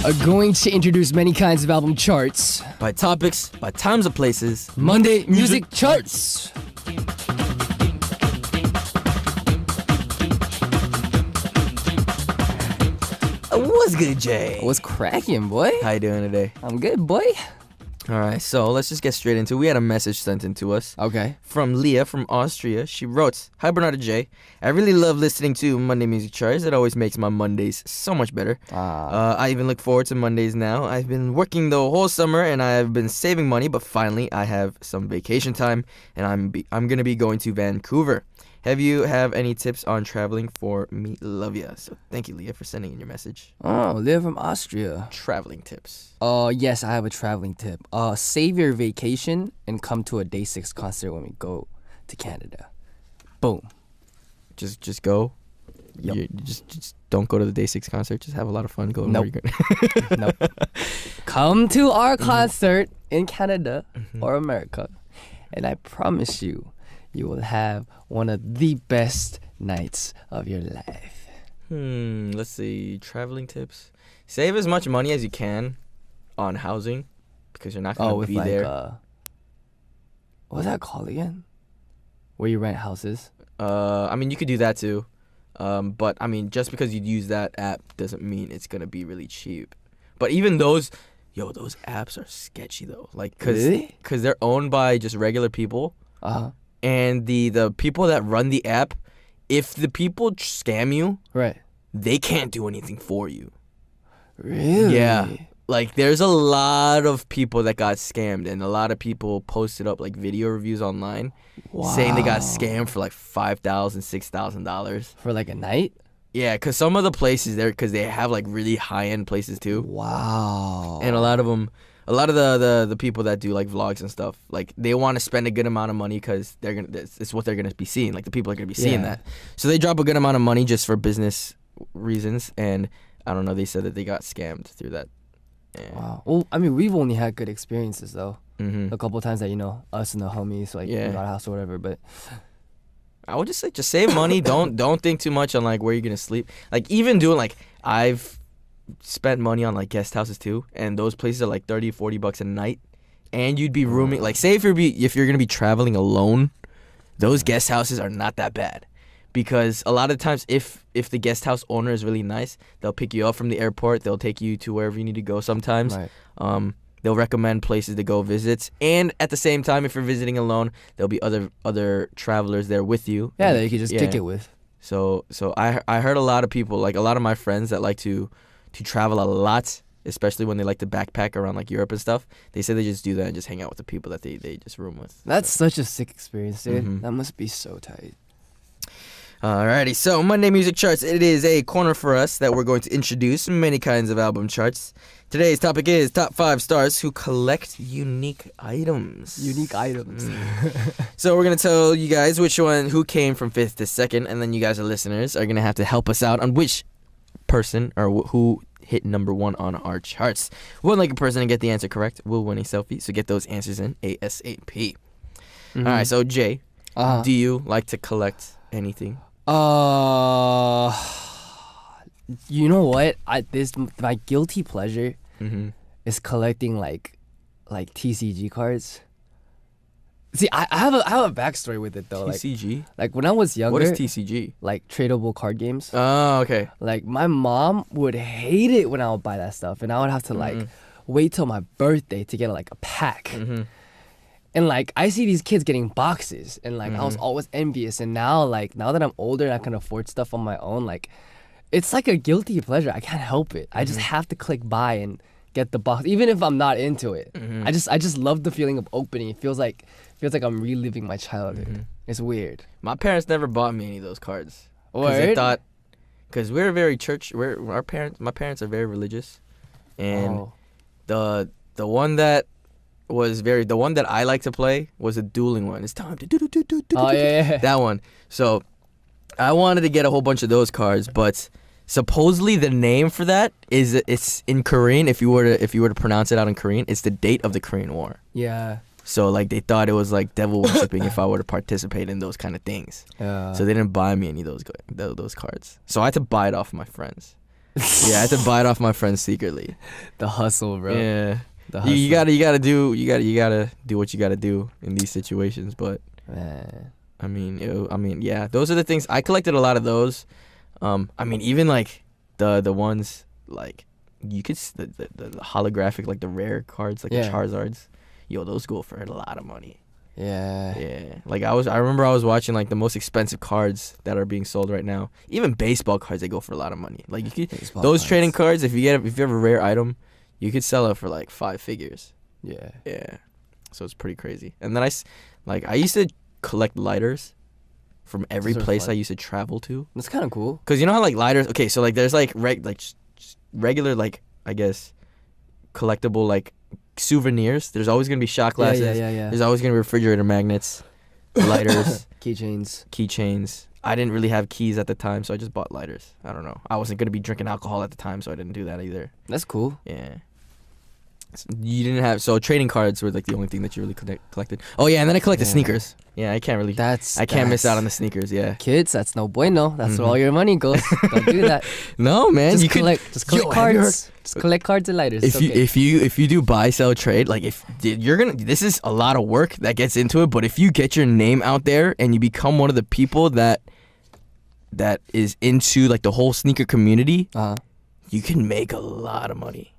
are going to introduce many kinds of album charts. By topics, by times of places. Monday Music Charts. What's good, Jay? What's cracking, boy? How you doing today? I'm good, boy. All right, so let's just get straight into it. We had a message sent in to us. Okay. From Leah from Austria. She wrote, "Hi, Bernard and Jay. I really love listening to Monday Music Charts. It always makes my Mondays so much better. I even look forward to Mondays now. I've been working the whole summer, and I've been saving money, but finally I have some vacation time, and I'm going to be going to Vancouver. Have you any tips on traveling for me? Love ya." So thank you, Leah, for sending in your message. Oh, Leah from Austria. Traveling tips. Yes, I have a traveling tip. Save your vacation and come to a Day 6 concert when we go to Canada. Boom. Just go. Yep. You just don't go to the Day 6 concert. Just have a lot of fun. Go. Nope. Nope. Come to our concert in Canada or America, and I promise you, you will have one of the best nights of your life. Let's see. Traveling tips. Save as much money as you can on housing because you're not going to be there. What's that called again? Where you rent houses? I mean, you could do that too. But, I mean, just because you use that app doesn't mean it's going to be really cheap. But even those apps are sketchy though. Like, because they're owned by just regular people. Uh-huh. And the people that run the app, if the people scam you, right, they can't do anything for you. Really? Yeah. Like, there's a lot of people that got scammed, and a lot of people posted up, like, video reviews online saying they got scammed for, like, $5,000, $6,000. For, like, a night? Yeah, because some of the places there, because they have, like, really high-end places, too. Wow. And a lot of the people that do like vlogs and stuff, like they want to spend a good amount of money because it's what they're gonna be seeing. Like the people are gonna be seeing that, so they drop a good amount of money just for business reasons. And I don't know, they said that they got scammed through that. Yeah. Wow. Well, I mean, we've only had good experiences though. Mm-hmm. A couple of times that us and the homies we got a house or whatever. But I would just say save money. don't think too much on like where you're gonna sleep. Like even doing like I've spent money on like guest houses too, and those places are like $30-$40 a night, and you'd be rooming like say if you're gonna be traveling alone, those guest houses are not that bad, because a lot of times if the guest house owner is really nice, they'll pick you up from the airport, they'll take you to wherever you need to go sometimes. Right. They'll recommend places to go visit, and at the same time, if you're visiting alone, there'll be other travelers there with you. Yeah, that you could just kick it with. So I heard a lot of people, like a lot of my friends that like to travel a lot, especially when they like to backpack around like Europe and stuff, they say they just do that and just hang out with the people that they just room with. That's such a sick experience, dude. Mm-hmm. That must be so tight. Alrighty, so Monday Music Charts. It is a corner for us that we're going to introduce many kinds of album charts. Today's topic is top 5 stars who collect unique items. Unique items. So we're going to tell you guys who came from 5th to 2nd, and then you guys, our listeners, are going to have to help us out on which person or who hit number 1 on our charts. One lucky person to get the answer correct will win a selfie, so get those answers in ASAP. Mm-hmm. All right, so Jay, do you like to collect anything? You know what? My guilty pleasure is collecting like TCG cards. See, I have a backstory with it though. TCG? Like when I was younger. What is TCG? Like tradable card games. Oh, okay. Like my mom would hate it when I would buy that stuff, and I would have to like wait till my birthday to get like a pack. Mm-hmm. And like I see these kids getting boxes, and like I was always envious. And now that I'm older and I can afford stuff on my own, like it's like a guilty pleasure. I can't help it. I just have to click buy and get the box, even if I'm not into it. I just love the feeling of opening. It feels like I'm reliving my childhood. It's weird. My parents never bought me any of those cards. Word? They thought, because we're very my parents are very religious, and the one that I like to play was a dueling one. It's time to do. Oh yeah. That one. So I wanted to get a whole bunch of those cards, but supposedly the name for that it's in Korean. If you were to pronounce it out in Korean, it's the date of the Korean War. Yeah. So like they thought it was like devil worshipping if I were to participate in those kind of things. Yeah. So they didn't buy me any of those cards. So I had to buy it off of my friends. Yeah, I had to buy it off my friends secretly. The hustle, bro. Yeah. The hustle. You gotta do what you gotta do in these situations. But Man. I mean, yeah, those are the things. I collected a lot of those. I mean, even like the ones like you could the holographic, like the rare cards, like the Charizards. Yo, those go for a lot of money. Yeah. Yeah. Like I remember I was watching like the most expensive cards that are being sold right now. Even baseball cards, they go for a lot of money. Like you could those trading cards, if you have a rare item, you could sell it for like 5 figures. Yeah. Yeah. So it's pretty crazy. And then I used to collect lighters from every place I used to travel to. That's kind of cool. Cause you know how like lighters. Okay, so like there's like regular like I guess collectible like souvenirs. There's always gonna be shot glasses. Yeah. There's always gonna be refrigerator magnets, lighters, keychains. I didn't really have keys at the time, so I just bought lighters. I don't know. I wasn't gonna be drinking alcohol at the time, so I didn't do that either. That's cool. Yeah. You didn't have trading cards were like the only thing that you really collected. Oh yeah, and then I collected sneakers. Yeah, I can't miss out on the sneakers. Yeah, kids, that's no bueno. That's where all your money goes. Don't do that. No, man, just collect cards. Just collect cards and lighters. If you do buy, sell, trade, like if you're gonna, this is a lot of work that gets into it. But if you get your name out there and you become one of the people that is into like the whole sneaker community, you can make a lot of money,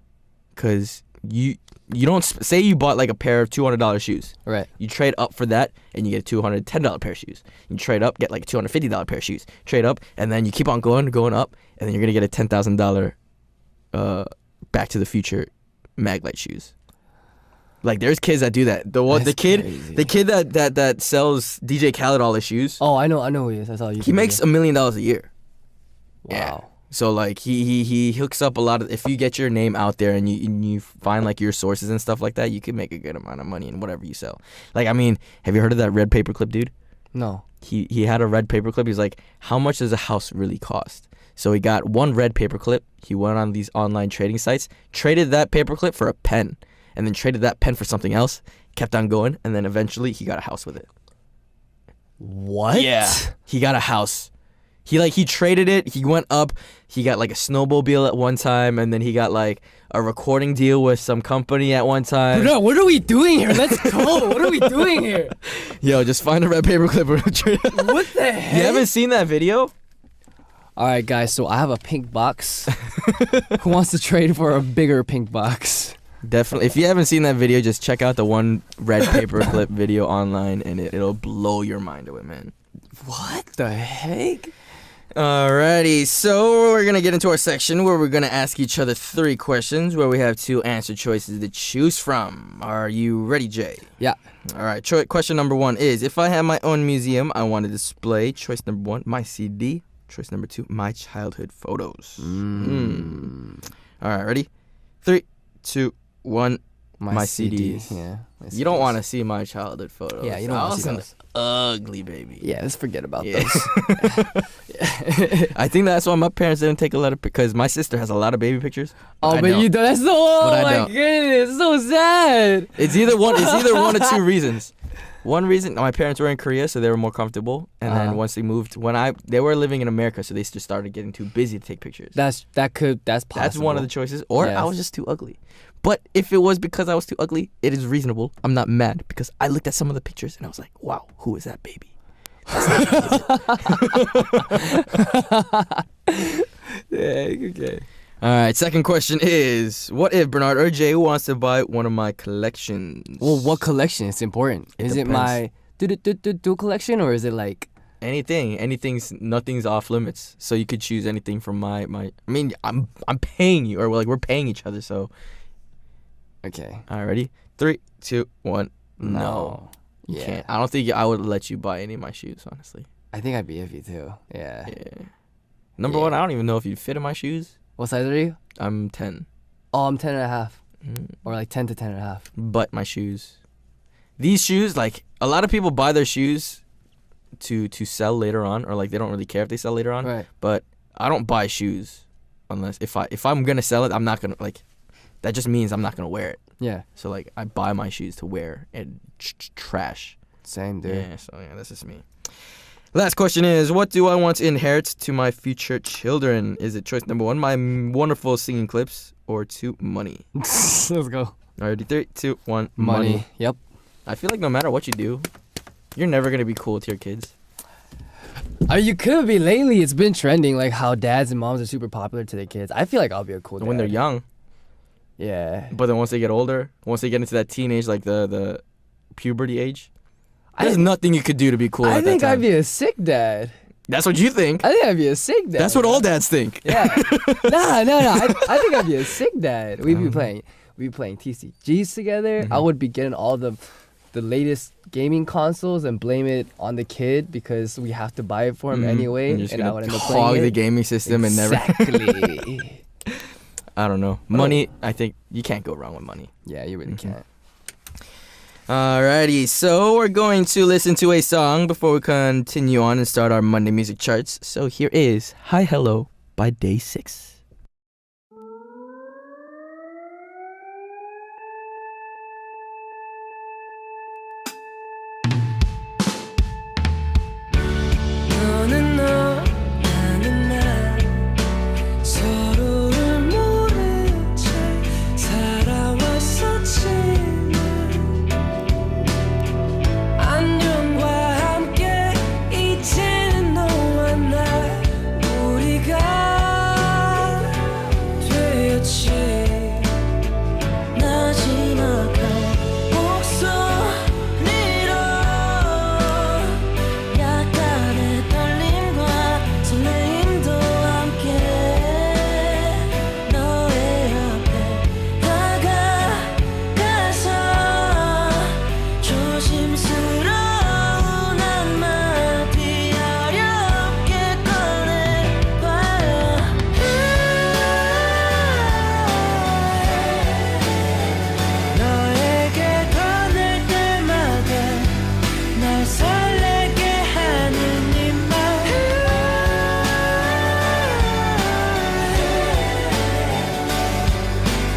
cause you don't say you bought like a pair of $200 shoes. Right. You trade up for that and you get a $210 pair of shoes. You trade up, get like a $250 pair of shoes. Trade up, and then you keep on going up, and then you're gonna get a $10,000 Back to the Future Maglite shoes. Like there's kids that do that. The kid that sells DJ Khaled all his shoes. Oh, I know who he is. I saw you. He makes $1 million a year. Wow. Yeah. So like he hooks up a lot of, if you get your name out there and you find like your sources and stuff like that, you can make a good amount of money in whatever you sell. Like I mean, have you heard of that red paperclip dude? No. He had a red paperclip. He's like, how much does a house really cost? So he got one red paperclip. He went on these online trading sites, traded that paperclip for a pen, and then traded that pen for something else. Kept on going, and then eventually he got a house with it. What? Yeah, he got a house. He traded it. He went up. He got like a snowmobile at one time, and then he got like a recording deal with some company at one time. No, what are we doing here? Let's go. What are we doing here? Yo, just find a red paperclip. What the heck? You haven't seen that video? All right, guys. So I have a pink box. Who wants to trade for a bigger pink box? Definitely. If you haven't seen that video, just check out the one red paperclip video online, and it'll blow your mind away, man. What the heck? Alrighty, so we're gonna get into our section where we're gonna ask each other 3 questions where we have 2 answer choices to choose from. Are you ready, Jay? Yeah. Alright, question number 1 is, if I had my own museum, I want to display, choice number 1, my CD, choice number 2, my childhood photos. Alright, ready? 3, 2, 1. My CDs. Yeah. You don't want to see my childhood photos. Yeah, you don't want to see those. Ugly baby. Yeah, let's forget about those. I think that's why my parents didn't take a lot of, because my sister has a lot of baby pictures. Oh, but you don't. That's so. Oh my goodness, it's so sad. It's either one of 2 reasons. One reason, my parents were in Korea, so they were more comfortable. And then once they moved, they were living in America, so they just started getting too busy to take pictures. That's possible. That's one of the choices. Or I was just too ugly. But if it was because I was too ugly, it is reasonable. I'm not mad, because I looked at some of the pictures and I was like, wow, who is that baby? Yeah, okay. All right, second question is, what if Bernard or Jay wants to buy one of my collections? Well, what collection? It's important. Is it my do collection, or is it like nothing's off limits. So you could choose anything from my I mean, I'm paying you, or like we're paying each other, so. Okay. All right, ready? 3, 2, 1. No. You can't. I don't think I would let you buy any of my shoes, honestly. I think I'd be iffy too. Yeah. Number 1, I don't even know if you'd fit in my shoes. What size are you? I'm 10. Oh, I'm 10 and a half. Or like 10 to 10 and a half. But my shoes. These shoes, like, a lot of people buy their shoes to sell later on, or like they don't really care if they sell later on. Right. But I don't buy shoes unless if I'm gonna sell it, I'm not gonna, like, that just means I'm not gonna wear it. Yeah. So like I buy my shoes to wear and trash. Same, dude. Yeah. So yeah, that's just me. Last question is, what do I want to inherit to my future children? Is it choice number 1, my wonderful singing clips, or 2, money? Let's go. Alrighty, 3, 2, 1, Money. Yep. I feel like no matter what you do, you're never gonna be cool with your kids. You could be. Lately, it's been trending like how dads and moms are super popular to their kids. I feel like I'll be a cool dad. When they're young. Yeah. But then once they get older, once they get into that teenage, like the puberty age, there's nothing you could do to be cool. I think that time. I'd be a sick dad. That's what you think. I think I'd be a sick dad. That's what all dads think. Yeah. No. I think I'd be a sick dad. We'd be playing TCGs together. I would be getting all the latest gaming consoles and blame it on the kid because we have to buy it for him anyway. And I would end up hog playing the it. gaming system Exactly. and never. I don't know. Money, I think you can't go wrong with money. Yeah, you really can't. Alrighty, so we're going to listen to a song before we continue on and start our Monday music charts. So here is Hi Hello by Day 6. 너는 너 나는 나 서로를 모른 채 살아왔었지만 안녕과 함께 이제는 너와 나 우리가 되었지 나 지나간 목소리로 약간의 떨림과 설레임도 함께 너의 앞에 다가가서 조심스러운 한마디 어렵게 꺼내봐요 너에게 건넬 때마다 날 설레게 하는 이 말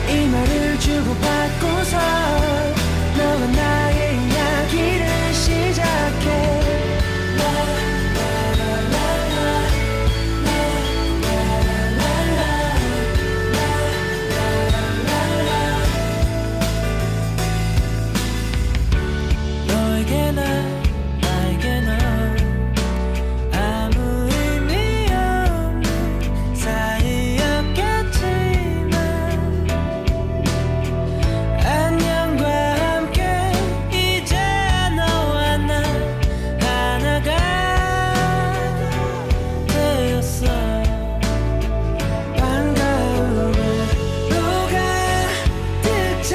이 말을 주고받고서 너와 나의 이야기를 시작해 너에게 나 나에게 너 아무 의미 없는 사이였겠지만 안녕과 함께 이제 너와 나 하나가 되었어 반가움으로 가득 찬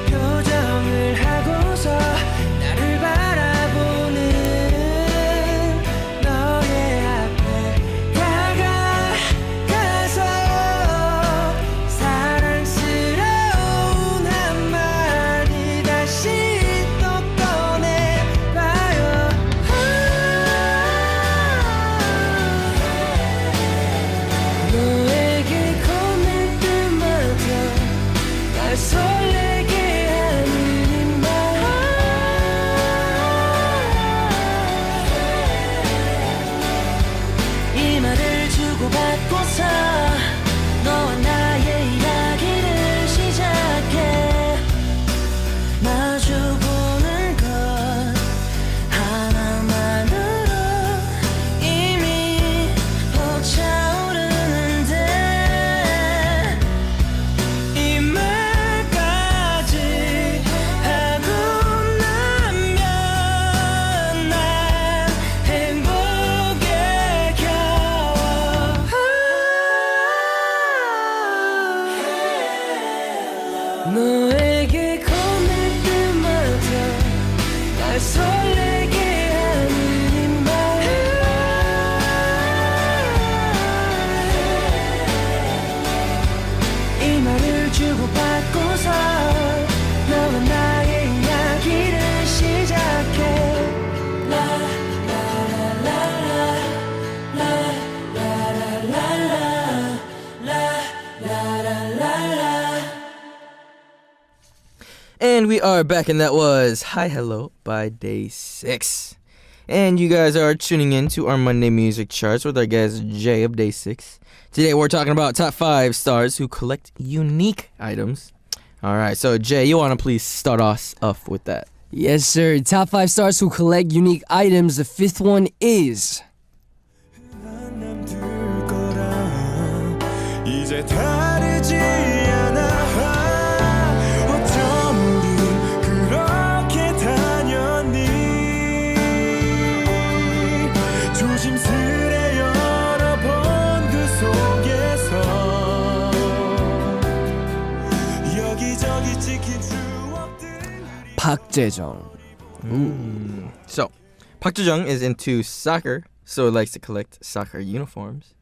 표정을 하고서 나를 바라보는 너의 앞에 다가가서 사랑스러운 한마디 다시 또 꺼내봐요 너에게 건넬 때마다 날 설레게 하는 이 말 이 말을 주고받고서 너와 나의 이야기를 시작해 마주보는 것 하나만으로 이미 벅차오르는데 이 말까지 하고 나면 난 행복에 겨워 너에게 건넬 때마다 날 설레게 하는 이 말 이 말을 주고받고서 너와 나의 이야기를 시작해 And we are back, and that was Hi Hello by Day 6. And you guys are tuning in to our Monday Music Charts with our guest Jay of Day 6. Today we're talking about top 5 stars who collect unique items. Alright, so Jay, you want to please start us off with that? Yes, sir. Top 5 stars who collect unique items. The 5th one is 이제 다르지 않아 어쩜 우리 그렇게 다녔니 조심스레 열어본 그 속에서 여기저기 찍힌 추억들 Park Jae-jung. So, Park Jae-jung is into soccer, so he likes to collect soccer uniforms.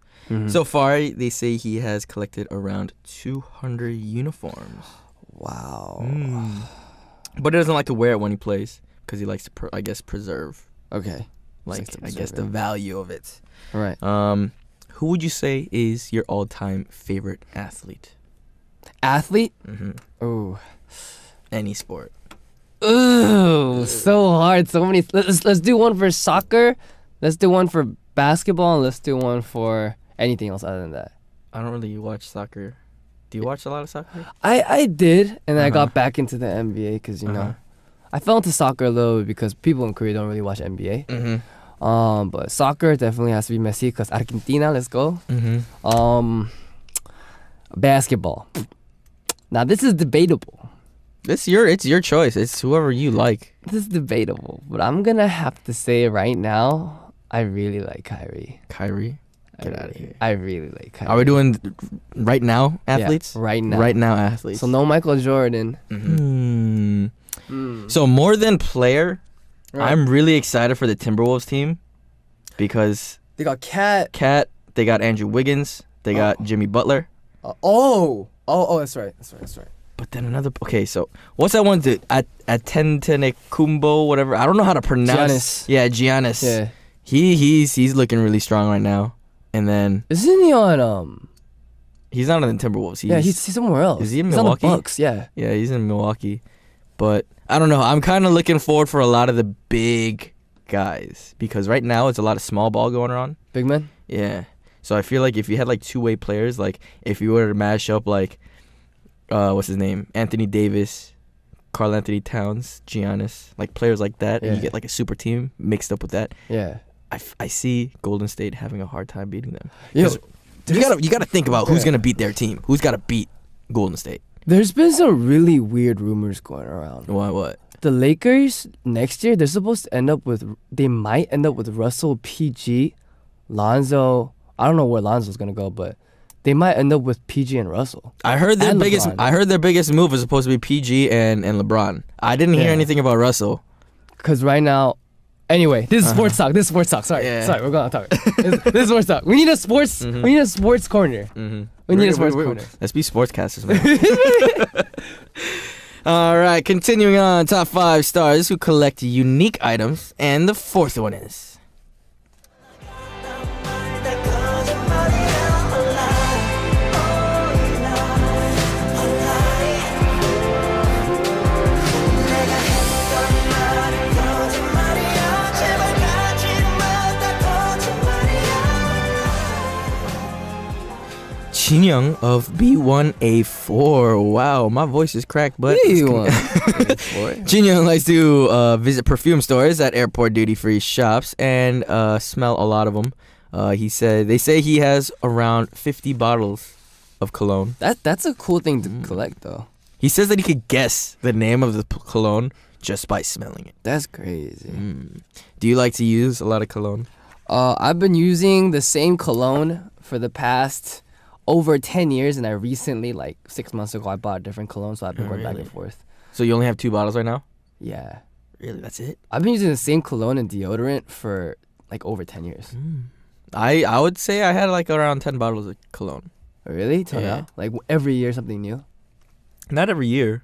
So far, they say he has collected around 200 uniforms. Wow. But he doesn't like to wear it when he plays because he likes to, I guess, preserve. Okay. Like, I guess, the value of it. All right. Who would you say is your all-time favorite athlete? Athlete? Oh. Any sport. Ooh, so hard. So many. Let's do one for soccer. Let's do one for basketball. And let's do one for anything else other than that. I don't really watch soccer. Do you watch a lot of soccer? I did, and then I got back into the NBA because you know, I fell into soccer a little bit because people in Korea don't really watch NBA. But soccer definitely has to be Messi because Argentina. Let's go. Basketball. Now this is debatable. It's your choice. It's whoever you like. This is debatable, but I'm gonna have to say right now, I really like Kyrie. Kyrie? Get out of here. I really like Kyrie. Are we doing right now athletes? Yeah, right now. Right now athletes. So no Michael Jordan. So more than player, Right. I'm really excited for the Timberwolves team because They got Cat. they got Andrew Wiggins, they got Jimmy Butler. Oh, that's right. But then so what's that one? Atentenekumbo, whatever. I don't know how to pronounce. Giannis. Yeah, Giannis. Yeah. He's looking really strong right now. And then Isn't he on he's not on the Timberwolves. he's somewhere else. Is he in He's Milwaukee? on the Bucks, yeah. Yeah, he's in Milwaukee. But I don't know. I'm kind of looking forward for a lot of the big guys because right now it's a lot of small ball going on. Big man? Yeah. So I feel like if you had like two-way players, like if you were to mash up like what's his name? Anthony Davis, Karl Anthony Towns, Giannis, like players like that, and you get like a super team mixed up with that. Yeah. I see Golden State having a hard time beating them. Yo, You gotta think about who's gonna beat their team. Who's gotta beat Golden State? there's been some really weird rumors going around. What? The Lakers next year, they might end up with Russell, PG, Lonzo. I don't know where Lonzo's gonna go, but they might end up with PG and Russell. I heard their And biggest. LeBron. I heard their biggest move was supposed to be PG and LeBron. I didn't hear Yeah. anything about Russell. Because right now, anyway, this is sports talk. Sorry, Yeah. we're gonna talk. This is sports talk. We need a sports. We need a sports corner. We need a sports corner. Let's be sportscasters, man. All right, continuing on. Top 5 stars who collect unique items, and the 4th one is. Jinyoung of B1A4. Wow, my voice is cracked, but Jinyoung likes to visit perfume stores at airport duty-free shops and smell a lot of them. They say he has around 50 bottles of cologne. That's a cool thing to collect, though. He says that he could guess the name of the cologne just by smelling it. That's crazy. Do you like to use a lot of cologne? I've been using the same cologne for the past over 10 years, and I recently, like 6 months ago, I bought a different cologne, so I've been going back and forth. So you only have 2 bottles right now? Yeah. Really, that's it? I've been using the same cologne and deodorant for like over 10 years. I would say I had like around 10 bottles of cologne. Really? Till now? Like every year something new? Not every year.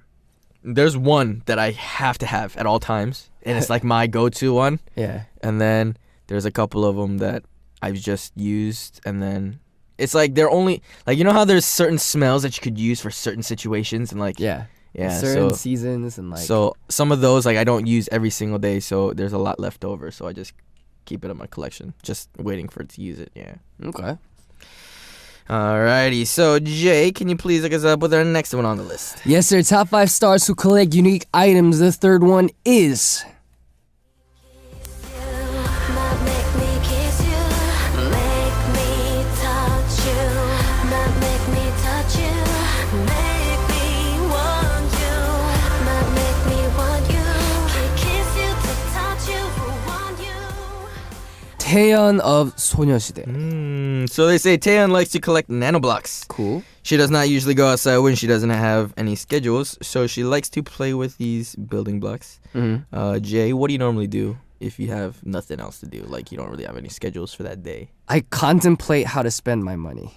There's one that I have to have at all times, and it's like my go-to one. Yeah. And then there's a couple of them that I've just used, and then it's like they're only like, you know how there's certain smells that you could use for certain situations, and like Yeah. yeah, Certain seasons and like. so some of those like I don't use every single day, so there's a lot left over, so I just keep it in my collection. Just waiting for it to use it. Yeah. Okay. Alrighty. So Jay, can you please look us up with our next one on the list? Yes, sir. Top 5 stars who collect unique items. The third one is Taeyeon of 소녀시대. So they say Taeyeon likes to collect nanoblocks. Cool. She does not usually go outside when she doesn't have any schedules, so she likes to play with these building blocks. Jay, what do you normally do if you have nothing else to do? Like you don't really have any schedules for that day. I contemplate how to spend my money.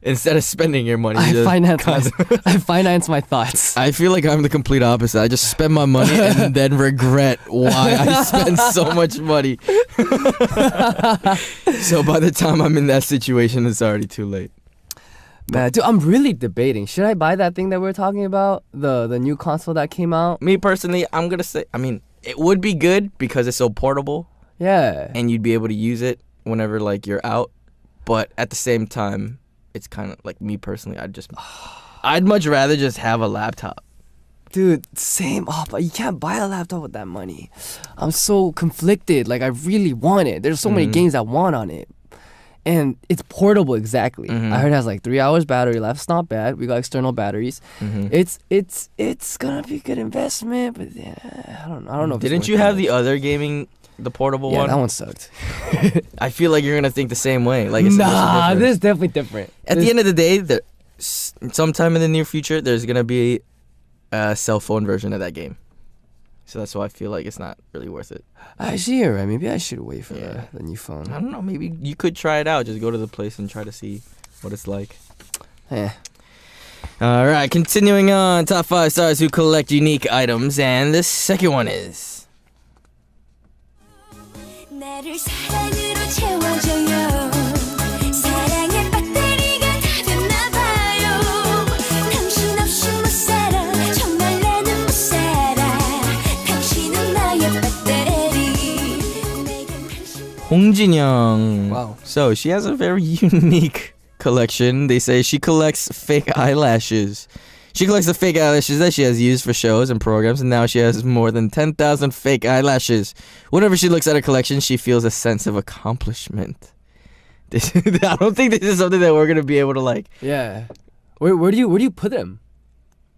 Instead of spending your money, I you just finance my thoughts. I feel like I'm the complete opposite. I just spend my money and then regret why I spent so much money. So by the time I'm in that situation, it's already too late. Man, dude, I'm really debating. Should I buy that thing that we were talking about? The new console that came out? Me personally, I'm going to say, I mean, it would be good because it's so portable. Yeah. And you'd be able to use it whenever like you're out. But at the same time, it's kind of like me personally, I'd much rather just have a laptop. Dude, same. Oh, but you can't buy a laptop with that money. I'm so conflicted. Like, I really want it. There's so many games I want on it. And it's portable, exactly. I heard it has like 3 hours battery life. It's not bad. We got external batteries. It's gonna be a good investment, but yeah, I don't know. If Didn't you have the other the portable one? Yeah, that one sucked. I feel like you're gonna think the same way. Like, it's nah, this is definitely different. At the end of the day, sometime in the near future, there's gonna be a cell phone version of that game. So that's why I feel like it's not really worth it. Actually, you're right. Maybe I should wait for the new phone. I don't know. Maybe you could try it out. Just go to the place and try to see what it's like. Yeah. All right, continuing on. Top 5 stars who collect unique items. And the second one is... 나를 사랑으로 채워줘요. 사랑의 배터리가 다 됐나봐요. 당신 없이 못 살아. 정말 나는 못 살아. 당신은 나의 배터리. 내겐 당신. 홍진영. Wow. So she has a very unique collection. They say she collects fake eyelashes. She collects the fake eyelashes that she has used for shows and programs, and now she has more than 10,000 fake eyelashes. Whenever she looks at her collection, she feels a sense of accomplishment. I don't think this is something that we're gonna be able to like. Yeah. Where do you put them?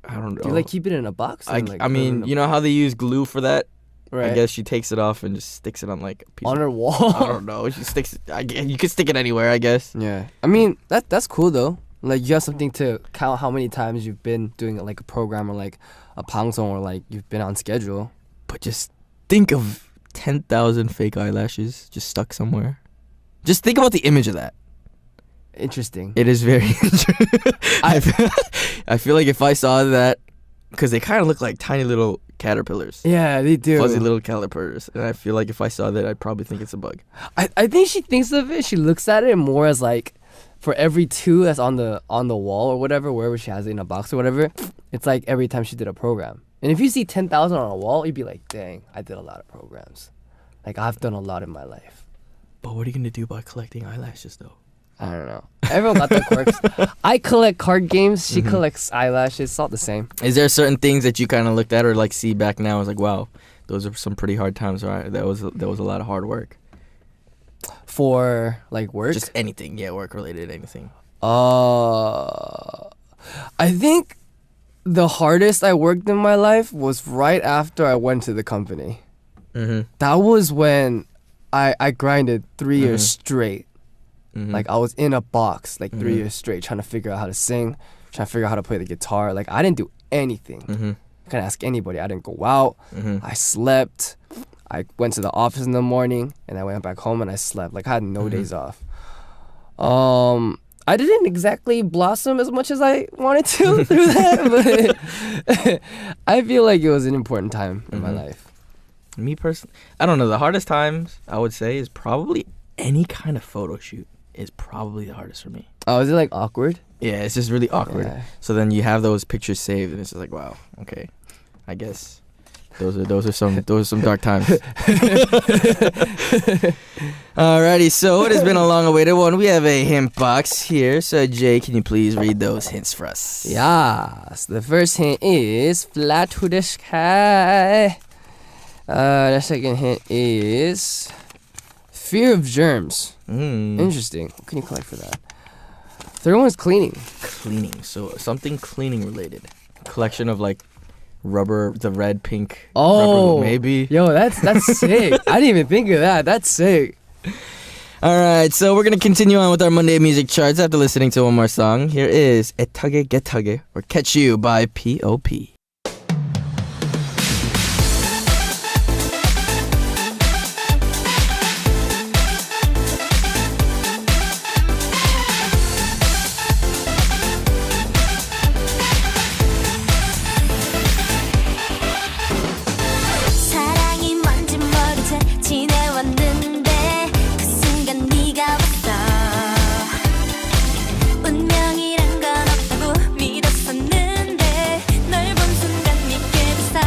I don't know. Do you like keep it in a box? I and, like, mean, you know how they use glue for that? right. I guess she takes it off and just sticks it on like a piece on of, her wall. I don't know. She sticks. You could stick it anywhere, I guess. Yeah. I mean, that's cool though. Like you have something to count how many times you've been doing like a program or like a 방송 or like you've been on schedule. But just think of 10,000 fake eyelashes just stuck somewhere. Just think about the image of that. Interesting. It is very interesting. I feel like if I saw that, because they kind of look like tiny little caterpillars. Yeah, they do. Fuzzy little caterpillars. And I feel like if I saw that, I'd probably think it's a bug. I think she thinks of it. She looks at it more as like, for every 2 that's on the wall or whatever, wherever she has it in a box or whatever, it's like every time she did a program. And if you see 10,000 on a wall, you'd be like, dang, I did a lot of programs. Like I've done a lot in my life. But what are you gonna do by collecting eyelashes, though? I don't know. Everyone got their quirks. I collect card games. She collects eyelashes. It's all the same. Is there certain things that you kind of looked at or like see back now? I was like, wow, those are some pretty hard times. Right? That was a lot of hard work. For like work? Just anything, yeah, work related, anything. I think the hardest I worked in my life was right after I went to the company. That was when I grinded 3 years straight. Like I was in a box like 3 years straight trying to figure out how to sing, trying to figure out how to play the guitar. Like I didn't do anything. I couldn't ask anybody. I didn't go out. I slept. I went to the office in the morning and I went back home and I slept. Like I had no days off. I didn't exactly blossom as much as I wanted to through that, but I feel like it was an important time in my life. Me personally, I don't know. The hardest times I would say is probably any kind of photo shoot is probably the hardest for me. Oh, is it like awkward? Yeah, it's just really awkward. Yeah. So then you have those pictures saved and it's just like, wow, okay, I guess Those are some dark times. Alrighty, so it has been a long-awaited one. We have a hint box here. So Jay, can you please read those hints for us? Yes. The first hint is flat to the sky. The second hint is fear of germs. Interesting. What can you collect for that? Third one is cleaning. Cleaning. So something cleaning related. Collection of like rubber, the red, pink. Oh, rubber, maybe. Yo, that's sick. I didn't even think of that. That's sick. All right, so we're gonna continue on with our Monday music charts after listening to one more song. Here is 애타게 개타게 or Catch You by P.O.P. 사랑이 뭔지 모른 채 지내왔는데 그 순간 네가 왔어. 운명이란 건 없다고 믿었었는데 널 본 순간 믿게 됐어.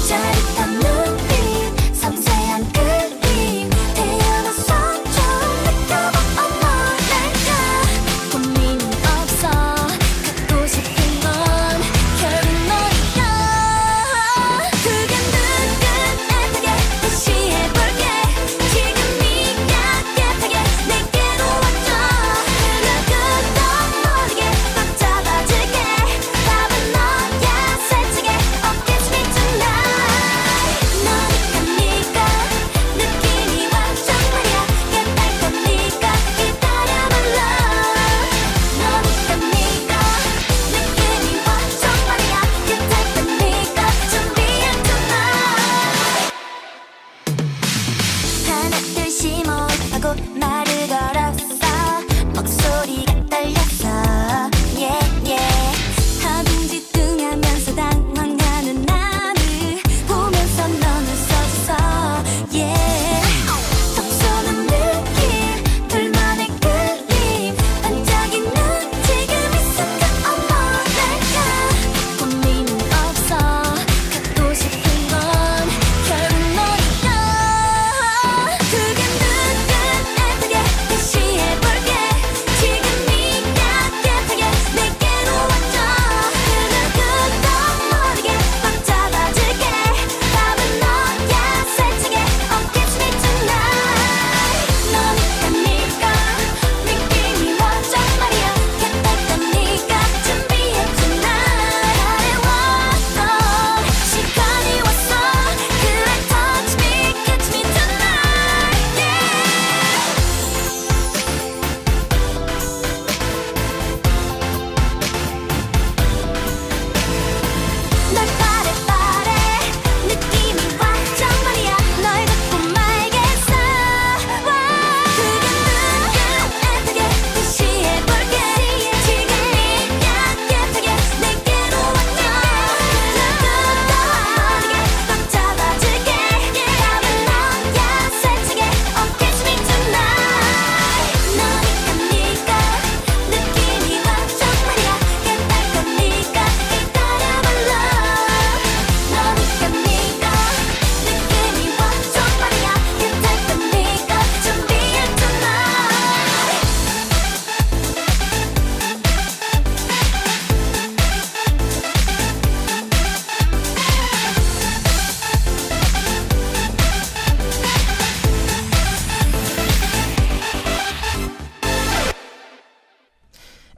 짜릿한 눈빛 섬세한 그림 태어나서 처음 느껴봐. 어머 날까 고민 없어 갖고 싶은 건 결국 너니까. 그게 누군가에게 다시 해볼게. 지금 네가 깨끗하게 내게로 와줘. 누구도 모르게 꽉 잡아줄게. 답은 너야 살찌게 Oh catch me tonight. 너니까 느낌이 완전 말이야. 깨달 거니까 기다려봐 love. 너니까 느낌이 완전 말이야. 깨달 거니까 준비해 tonight. 하나 둘 심호흡하고 말을 걸었어. 목소리가 떨렸어. Yeah yeah. 허둥지둥하면서 당황하는 나를 보면서 너는 서서 yeah. 톡 쏘는 느낌 둘만의 그림 반짝이는 지금 이 순간 어머 날까 고민은 없어 갖고 싶은 건 결국 너니까. 그게 누군가에게 다시 해볼게. 지금 네가 깨끗하게 내게로 와줘. 누구도 모르게 꽉 잡아줄게. 답은 너야 살찌게 Oh catch me tonight. 너니까 느낌이 완전 말이야. 깨달 거니까 준비해 tonight. 아래왔던 시간이 왔어. 그래 touch me catch me tonight yeah. 널 바래 느낌이 완전 말이야. 널 갖고 말겠어. 그게 누군가에게 다시 해볼게. 지금 네가 깨끗하게 내게로 와줘. 누구도 모르게 꽉 잡아줄게. 답은 너야 살찌게 Oh catch me tonight. 너니까 느낌이 완전 말이야. 깨달 거니까 기다려봐 love. 너니까 느낌이 완전 말이야. 깨달 거니까 준비해 tonight.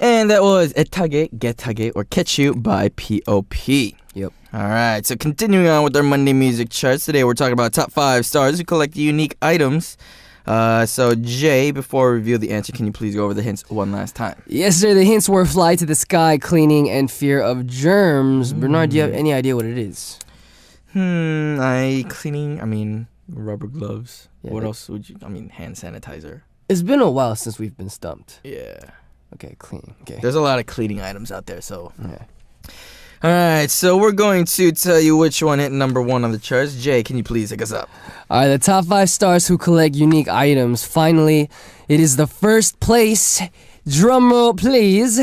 And that was 애타게 개타게 or Catch You by P.O.P. Yep. All right, so continuing on with our Monday music charts. Today we're talking about top 5 stars who collect unique items. So Jay, before we reveal the answer, can you please go over the hints one last time? Yes, sir. The hints were fly to the sky, cleaning, and fear of germs. Bernard, do you have any idea what it is? Rubber gloves. Yeah, What but- else would you? Hand sanitizer. It's been a while since we've been stumped. Yeah. Okay, cleaning. Okay. There's a lot of cleaning items out there, so. Yeah. All right, so we're going to tell you which one hit number 1 on the charts. Jay, can you please take us up? All right, the top 5 stars who collect unique items. Finally, it is the first place. Drum roll, please.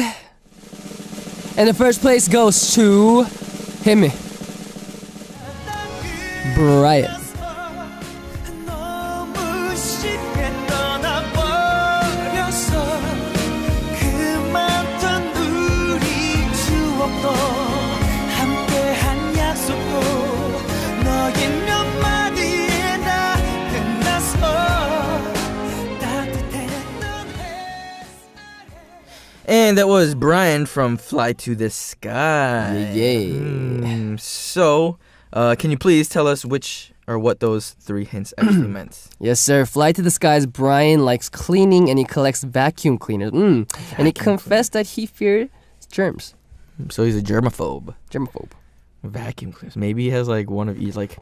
And the first place goes to him. Brian. 너무 쉽게 떠나버렸어 그 많던 우리 추억도 함께한 약속도 너의 몇 마디에 다 끝났어 따뜻했던 And that was Brian from Fly to the Sky. Yeah. So, can you please tell us which or what those three hints actually meant? Yes, sir. Fly to the Skies. Brian likes cleaning and he collects vacuum cleaners. And he confessed that he feared germs. So he's a germaphobe. Germaphobe. Vacuum cleaners. Maybe he has like one of each, like,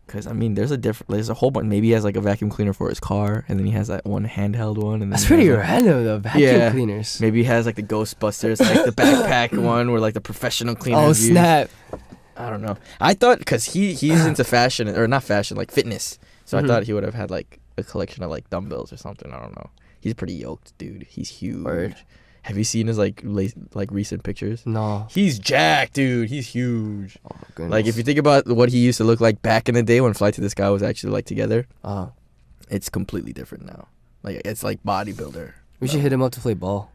because I mean, there's a whole bunch. Maybe he has like a vacuum cleaner for his car, and then he has that one handheld one. And then That's he pretty has, like, random, though. Vacuum cleaners. Maybe he has like the Ghostbusters, like the backpack one, where like the professional cleaners. Oh, use. snap. I don't know. I thought because he's into fashion or not fashion, like fitness. So I thought he would have had like a collection of like dumbbells or something. I don't know. He's pretty yoked, dude. He's huge. Word. Have you seen his like recent pictures? No. He's jacked, dude. He's huge. Oh, my goodness. Like if you think about what he used to look like back in the day when Fly to the Sky was actually like together, it's completely different now. Like it's like bodybuilder. We should hit him up to play ball.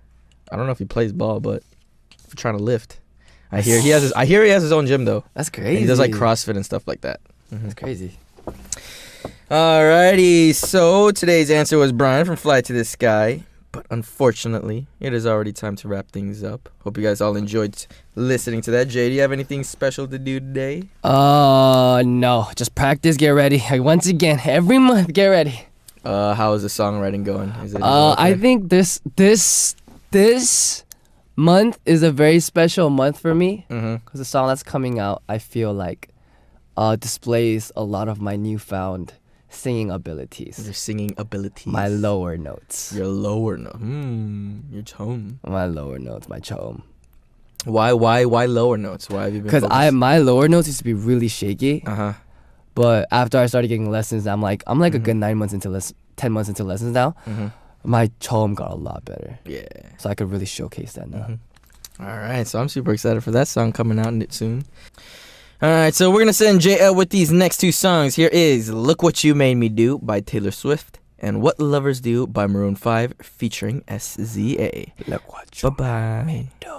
I don't know if he plays ball, but if you're trying to lift, I hear he has his own gym though. That's And crazy. he does like CrossFit and stuff like that. That's crazy. Alrighty, so today's answer was Brian from Fly to the Sky. But unfortunately, it is already time to wrap things up. Hope you guys all enjoyed listening to that. Jay, do you have anything special to do today? No. Just practice, get ready. Like, once again, every month, get ready. How is the songwriting going? Is it I think this month is a very special month for me. Because the song that's coming out, I feel like displays a lot of my newfound singing abilities. Your singing abilities. My lower notes. Your lower note. Your tone. My lower notes, my chom. Why lower notes? Why have you been? Because my lower notes used to be really shaky. But after I started getting lessons, I'm like a good 10 months into lessons now. My chom got a lot better. Yeah. So I could really showcase that now. All right, so I'm super excited for that song coming out soon. All right, so we're going to send JL with these next two songs. Here is Look What You Made Me Do by Taylor Swift and What Lovers Do by Maroon 5 featuring SZA. Look what you Bye-bye. made me do.